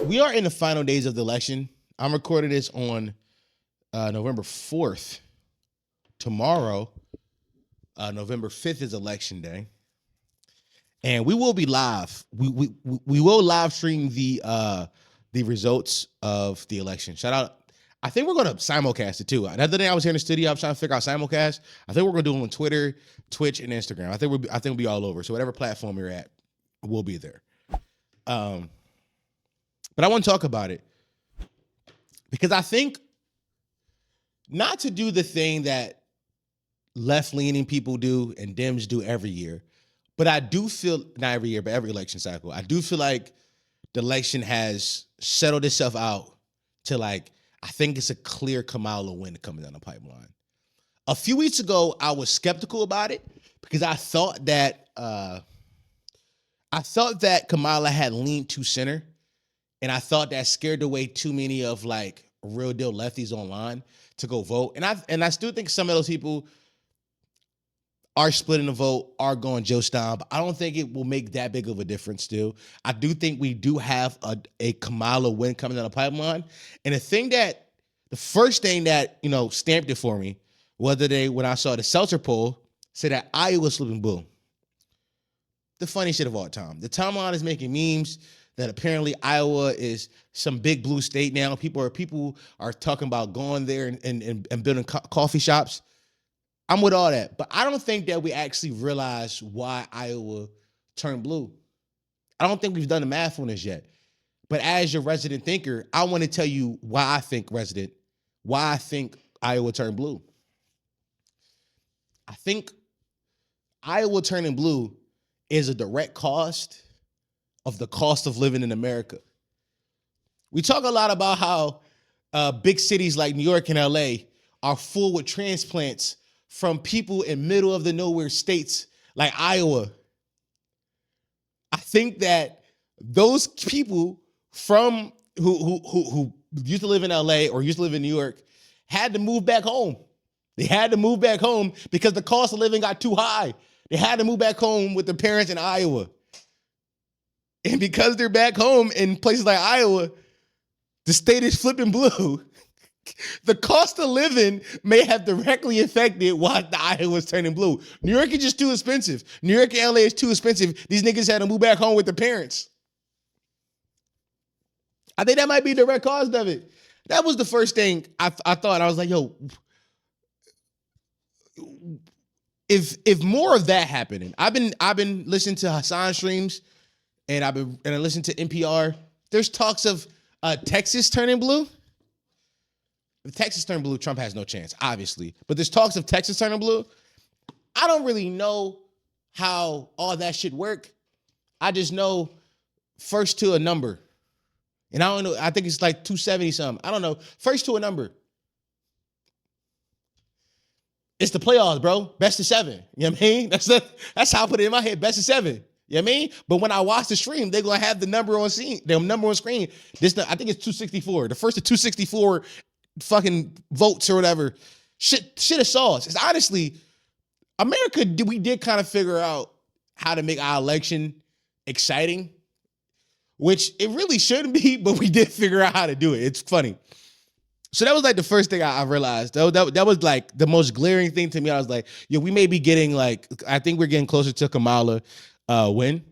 we are in the final days of the election. I'm recording this on November 4th. Tomorrow, November 5th is election day. And we will be live. We will live stream the results of the election. Shout out. I think we're going to simulcast it too. The other day I was here in the studio, I was trying to figure out simulcast. I think we're going to do it on Twitter, Twitch, and Instagram. I think we'll be all over. So whatever platform you're at, we'll be there. But I want to talk about it because I think not to do the thing that left-leaning people do and Dems do every year, but I do feel, not every year, but every election cycle, I do feel like the election has settled itself out to like, I think it's a clear Kamala win coming down the pipeline. A few weeks ago, I was skeptical about it because I thought that Kamala had leaned too center, and I thought that scared away too many of like real deal lefties online to go vote. And I still think some of those people are splitting the vote, are going Joe Stein, but I don't think it will make that big of a difference still. I do think we do have a Kamala win coming down the pipeline. And the first thing that, stamped it for me, when I saw the Seltzer poll, said that Iowa slipping blue. The funny shit of all time. The timeline is making memes that apparently Iowa is some big blue state now. People are talking about going there and building coffee shops. I'm with all that, but I don't think that we actually realize why Iowa turned blue. I don't think we've done the math on this yet. But as your resident thinker, I want to tell you why I think Iowa turned blue. I think Iowa turning blue is a direct cost of the cost of living in America. We talk a lot about how big cities like New York and LA are full with transplants from people in middle of the nowhere states like Iowa. I think that those people from who used to live in LA or used to live in New York had to move back home. They had to move back home because the cost of living got too high. They had to move back home with their parents in Iowa. And because they're back home in places like Iowa, the state is flipping blue. The cost of living may have directly affected why the Iowa's turning blue. New York is just too expensive. New York and LA is too expensive. These niggas had to move back home with their parents. I think that might be the direct cause of it. That was the first thing I thought. I was like, yo, if more of that happening, I've been listening to Hassan streams and I listened to NPR. There's talks of Texas turning blue. If Texas turned blue, Trump has no chance, obviously. But there's talks of Texas turning blue. I don't really know how all that should work. I just know first to a number. And I don't know, I think it's like 270 something. I don't know. First to a number. It's the playoffs, bro. Best of 7. You know what I mean? That's how I put it in my head. Best of 7. You know what I mean? But when I watch the stream, they're gonna have the number on scene, the number on screen. I think it's 264. The first to 264 fucking votes or whatever. Shit is sauce. It's honestly, America, we did kind of figure out how to make our election exciting, which it really shouldn't be, but we did figure out how to do it. It's funny. So that was like the first thing I realized. That was like the most glaring thing to me. I was like, yo, we may be getting like, I think we're getting closer to Kamala win.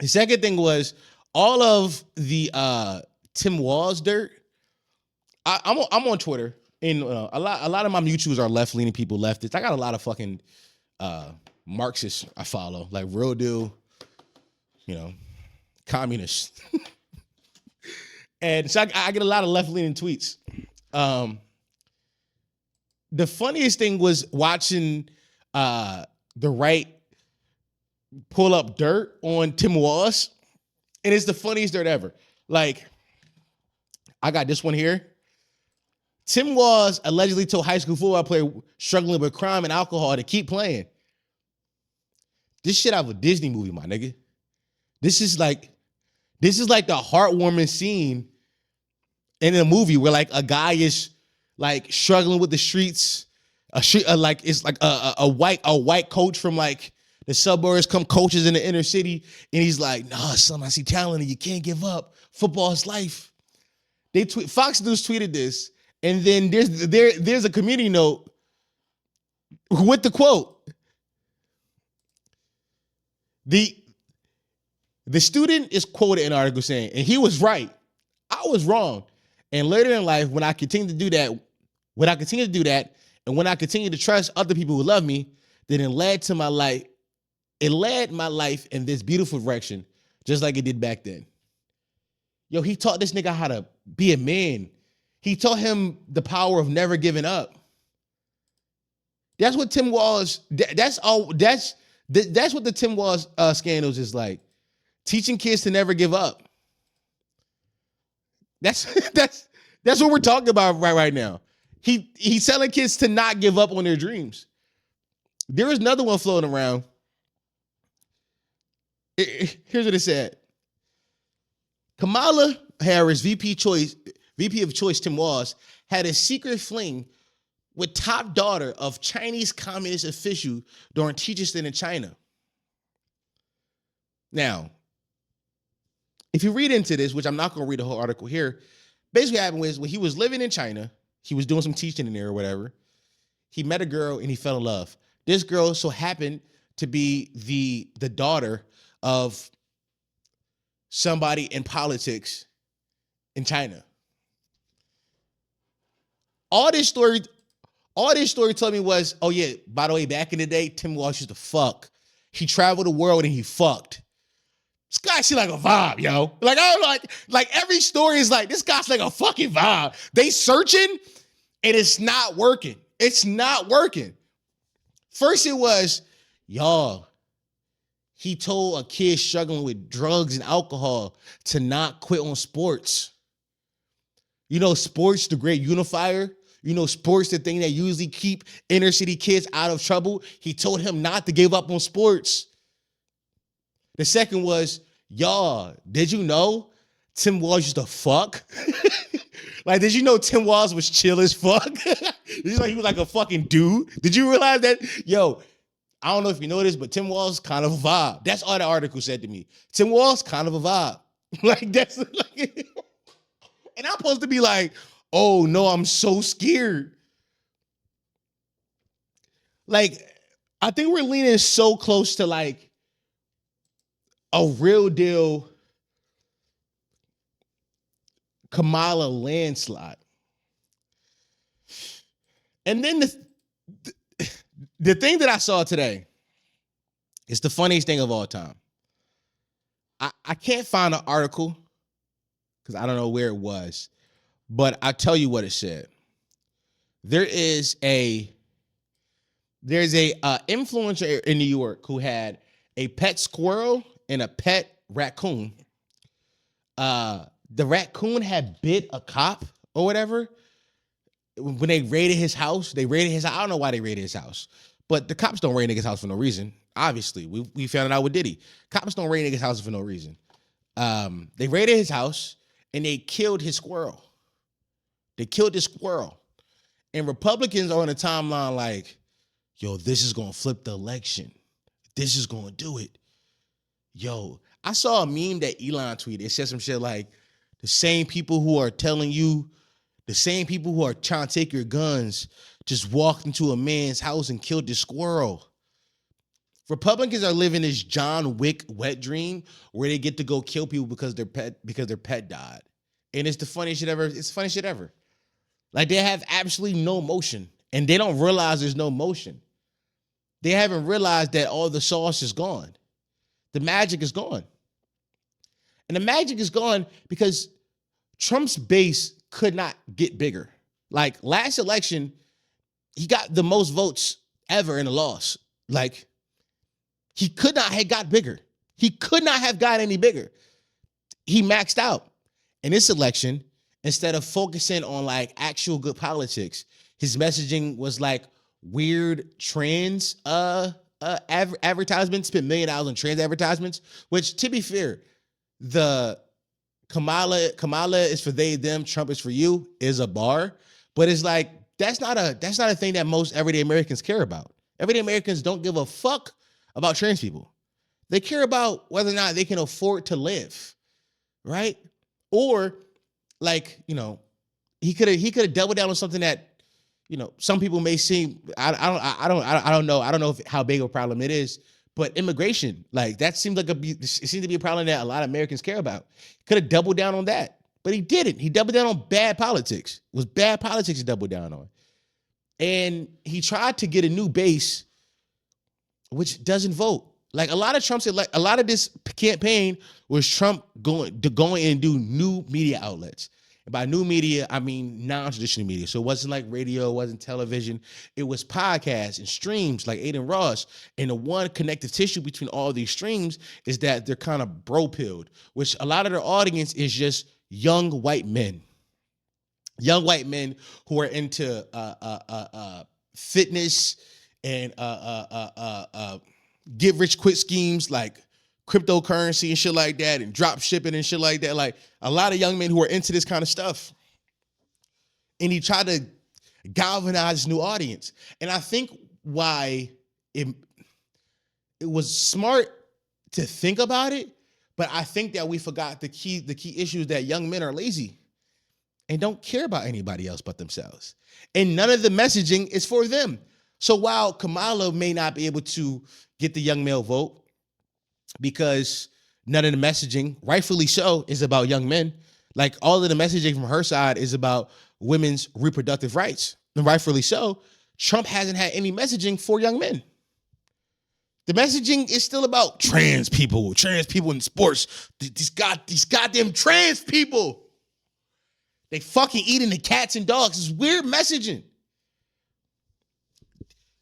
The second thing was all of the Tim Walz dirt. I'm on Twitter, and a lot of my mutuals are left-leaning people, leftists. I got a lot of fucking Marxists I follow, like real deal, communists. And so I get a lot of left-leaning tweets. The funniest thing was watching the right pull up dirt on Tim Walz, and it's the funniest dirt ever. Like, I got this one here. Tim Walz allegedly told high school football player struggling with crime and alcohol to keep playing. This shit out of a Disney movie, my nigga. This is like the heartwarming scene in a movie where like a guy is like struggling with the streets. It's like a white coach from like The suburbs come coaches in the inner city, and he's like, "Nah, son, I see talent, and you can't give up. Football is life." Fox News tweeted this, and then there's a community note with the quote. The student is quoted in an article saying, and he was right. I was wrong. And later in life, when I continue to do that, and when I continue to trust other people who love me, then it led my life in this beautiful direction, just like it did back then. Yo, he taught this nigga how to be a man. He taught him the power of never giving up. That's what Tim Walz, that's what the Tim Walz scandals is like. Teaching kids to never give up. That's what we're talking about right now. He's telling kids to not give up on their dreams. There is another one floating around. Here's what it said. Kamala Harris, VP of Choice Tim Walz, had a secret fling with top daughter of Chinese Communist official during teacher stint in China. Now, if you read into this, which I'm not going to read the whole article here, basically what happened was when he was living in China, he was doing some teaching in there or whatever. He met a girl and he fell in love. This girl so happened to be the daughter of somebody in politics in China. All this story told me was, oh yeah, by the way, back in the day, Tim Walz used to fuck. He traveled the world and he fucked. This guy seems like a vibe, yo. Like, I don't like every story is like, this guy's like a fucking vibe. They searching and it's not working. It's not working. First it was, y'all, he told a kid struggling with drugs and alcohol to not quit on sports. You know, sports, the great unifier. You know, sports, the thing that usually keep inner city kids out of trouble. He told him not to give up on sports. The second was, y'all, did you know Tim Walz used to fuck? Like, did you know Tim Walz was chill as fuck? He was like a fucking dude. Did you realize that? Yo, I don't know if you know this, but Tim Walz kind of a vibe. That's all the article said to me. Tim Walz kind of a vibe. Like, that's like, and I'm supposed to be like, oh no, I'm so scared. Like, I think we're leaning so close to like a real deal Kamala landslide. And then the thing that I saw today is the funniest thing of all time. I can't find an article because I don't know where it was, but I tell you what it said. There's a influencer in New York who had a pet squirrel and a pet raccoon. The raccoon had bit a cop or whatever. When they raided his house, I don't know why they raided his house, but the cops don't raid niggas' house for no reason. Obviously, we found it out with Diddy. Cops don't raid niggas' house for no reason. They raided his house and they killed his squirrel. And Republicans are on the timeline like, yo, this is going to flip the election. This is going to do it. Yo, I saw a meme that Elon tweeted. It said some shit like, the same people who are trying to take your guns just walked into a man's house and killed the squirrel. Republicans are living this John Wick wet dream where they get to go kill people because their pet died. And it's the funniest shit ever. It's the funniest shit ever. Like, they have absolutely no motion, and they don't realize there's no motion. They haven't realized that all the sauce is gone. The magic is gone. And the magic is gone because Trump's base could not get bigger. Like, last election, he got the most votes ever in a loss. Like, he could not have got bigger. He could not have got any bigger. He maxed out. In this election, instead of focusing on like actual good politics, his messaging was like weird trans advertisements. Spent $1 million on trans advertisements, which, to be fair, the Kamala is for they, them, Trump is for you is a bar. But it's like, that's not a thing that most everyday Americans care about. Everyday Americans don't give a fuck about trans people. They care about whether or not they can afford to live, right? Or like, you know, he could have doubled down on something that, you know, some people may seem, I don't know how big of a problem it is, but immigration, like that seems like it seems to be a problem that a lot of Americans care about. Could have doubled down on that, but he didn't. He doubled down on bad politics. It was bad politics he doubled down on. And he tried to get a new base, which doesn't vote. Like a lot of Trump's, like a lot of this campaign was Trump going and do new media outlets. And by new media, I mean non-traditional media. So it wasn't like radio, it wasn't television. It was podcasts and streams like Aiden Ross. And the one connective tissue between all these streams is that they're kind of bro-pilled, which a lot of their audience is just young white men. Young white men who are into fitness and get rich quick schemes like cryptocurrency and shit like that, and drop shipping and shit like that. Like a lot of young men who are into this kind of stuff. And he tried to galvanize his new audience. And I think why it was smart to think about it, but I think that we forgot the key issue is that young men are lazy and don't care about anybody else but themselves. And none of the messaging is for them. So while Kamala may not be able to get the young male vote because none of the messaging, rightfully so, is about young men, like all of the messaging from her side is about women's reproductive rights, and rightfully so, Trump hasn't had any messaging for young men. The messaging is still about trans people in sports. These goddamn trans people. They fucking eating the cats and dogs. It's weird messaging.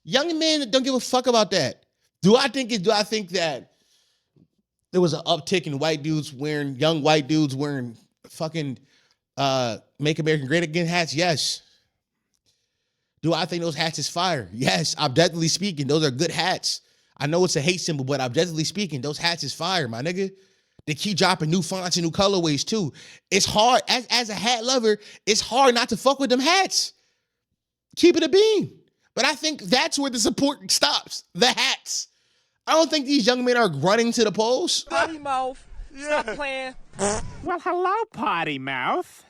Young men don't give a fuck about that. Do I think that there was an uptick in young white dudes wearing fucking Make America Great Again hats? Yes. Do I think those hats is fire? Yes. Objectively speaking, those are good hats. I know it's a hate symbol, but objectively speaking, those hats is fire, my nigga. They keep dropping new fonts and new colorways too. It's hard, as a hat lover, it's hard not to fuck with them hats. Keep it a bean. But I think that's where the support stops. The hats. I don't think these young men are running to the polls. Potty mouth. Stop playing. Well, hello, potty mouth.